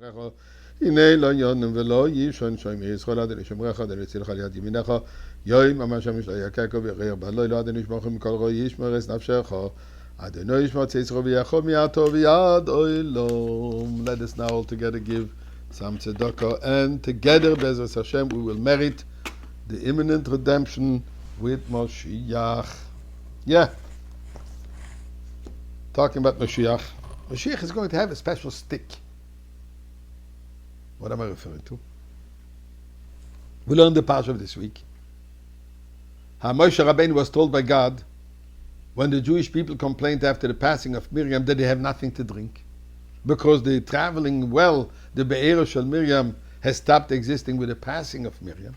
הנה לא יונם ולא ישון שם ישראל עד לשמרך עד לצילך על יד ימינך יום ממש המשלה יקעקב יריר בלוי לא עד נשמוך מכל רוי ישמר את נפשך אדוני ישמר צייסרו ויחו מעתו ויד אוילום. Let us now all together give some tzedakah, and together Bezras Hashem we will merit the imminent redemption with Moshiach. Yeah, talking about Moshiach. Moshiach is going to have a special stick. What am I referring to? We learned the parsha of this week. How Moshe Rabbeinu was told by God when the Jewish people complained after the passing of Miriam that they have nothing to drink because the traveling well, the Be'er Shel Miriam, has stopped existing with the passing of Miriam.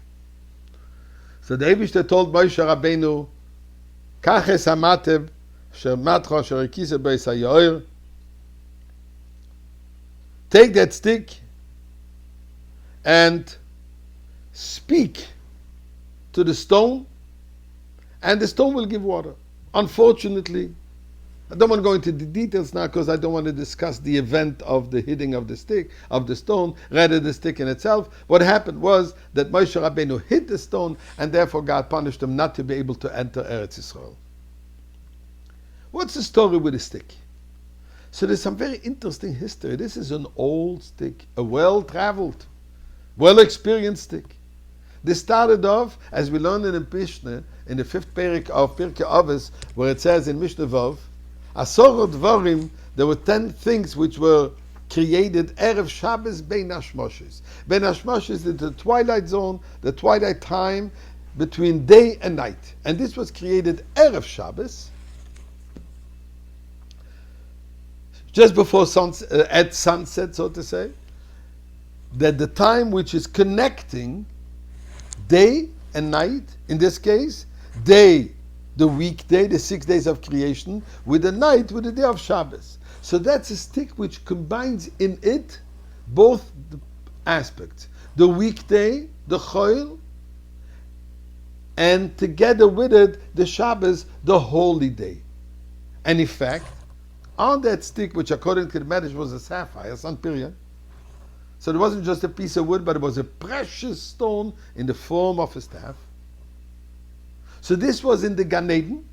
So the Eibishter told Moshe Rabbeinu, Kach es hamatev asher matcha asher ikise beis hayoir. Take that stick and speak to the stone, and the stone will give water. Unfortunately, I don't want to go into the details now because I don't want to discuss the event of the hitting of the stick, of the stone, rather the stick in itself. What happened was that Moshe Rabbeinu hit the stone, and therefore God punished him not to be able to enter Eretz Yisrael. What's the story with the stick? So there's some very interesting history. This is an old stick, a well-traveled, well-experienced stick. This started off, as we learned in the Mishnah, in the 5th parak of Pirkei Avos, where it says in Mishnah Vav, Asor Dvarim, there were 10 things which were created Erev Shabbos Bein Hashmoshes. Bein Hashmoshes is the twilight zone, the twilight time between day and night. And this was created Erev Shabbos, just before at sunset, so to say, that the time which is connecting day and night, in this case, day, the weekday, the 6 days of creation, with the night, with the day of Shabbos. So that's a stick which combines in it both the aspects. The weekday, the Choil, and together with it, the Shabbos, the holy day. And in fact, on that stick, which according to the Medrash was a sapphire, San Pirian, so it wasn't just a piece of wood, but it was a precious stone in the form of a staff. So this was in the Gan Eden.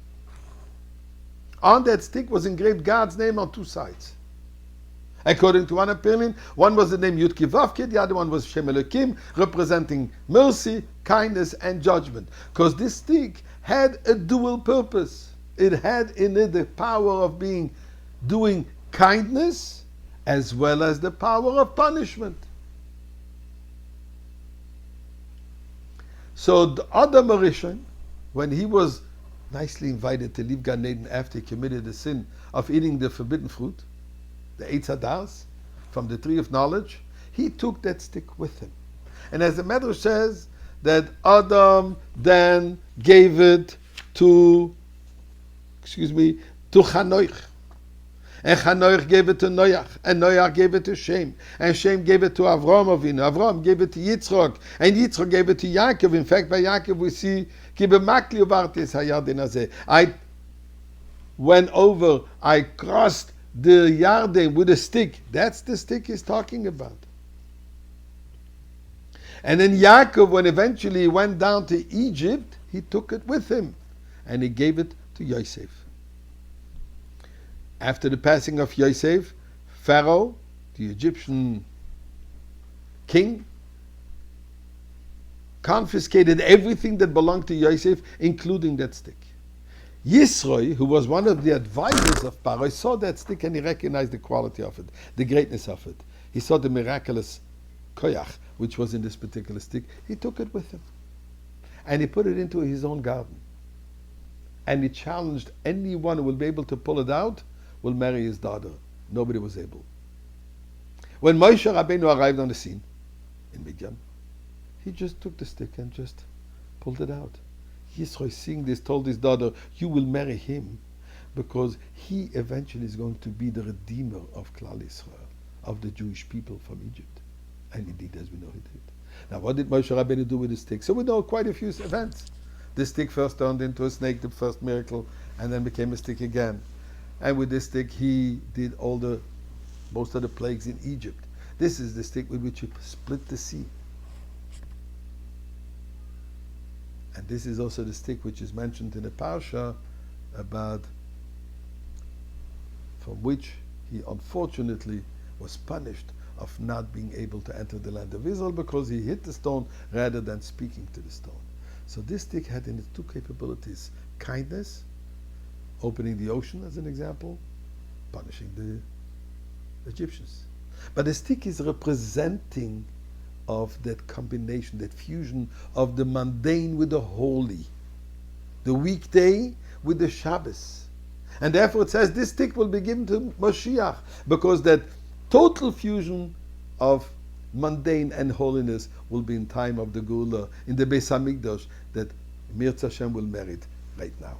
On that stick was engraved God's name on 2 sides. According to one opinion, one was the name Yud-Ki Vav-Ki, the other one was Shem Elokim, representing mercy, kindness, and judgment. Because this stick had a dual purpose. It had in it the power of doing kindness, as well as the power of punishment. So the Adam Arishon, when he was nicely invited to leave Gan Eden after he committed the sin of eating the forbidden fruit, the Eitz Hadas, from the tree of knowledge, he took that stick with him. And as the Medrash says, that Adam then gave it to Chanoich. And Chanoich gave it to Noach, and Noach gave it to Shem, and Shem gave it to Avram Avinu, Avram gave it to Yitzchak, and Yitzchak gave it to Yaakov. In fact, by Yaakov we see, Ki b'makli uvartis hayarden hazeh. I went over, I crossed the Yarden with a stick. That's the stick he's talking about. And then Yaakov, when eventually he went down to Egypt, he took it with him, and he gave it to Yosef. After the passing of Yosef, Pharaoh, the Egyptian king, confiscated everything that belonged to Yosef, including that stick. Yisroi, who was one of the advisors of Pharaoh, saw that stick and he recognized the quality of it, the greatness of it. He saw the miraculous koyach, which was in this particular stick. He took it with him. And he put it into his own garden. And he challenged anyone who will be able to pull it out will marry his daughter. Nobody was able. When Moshe Rabbeinu arrived on the scene in Midian, he just took the stick and just pulled it out. Yisro, seeing this, told his daughter, you will marry him because he eventually is going to be the redeemer of Klal Yisrael, of the Jewish people from Egypt. And indeed, as we know, he did. Now, what did Moshe Rabbeinu do with the stick? So we know quite a few events. The stick first turned into a snake, the first miracle, and then became a stick again. And with this stick, he did most of the plagues in Egypt. This is the stick with which you split the sea. And this is also the stick which is mentioned in the parsha about from which he unfortunately was punished of not being able to enter the land of Israel because he hit the stone rather than speaking to the stone. So this stick had in its two capabilities: kindness, opening the ocean as an example, punishing the Egyptians. But the stick is representing of that combination, that fusion of the mundane with the holy, the weekday with the Shabbos. And therefore it says this stick will be given to Mashiach, because that total fusion of mundane and holiness will be in time of the Geula, in the Beis Hamikdash, that Mirza Hashem will merit right now.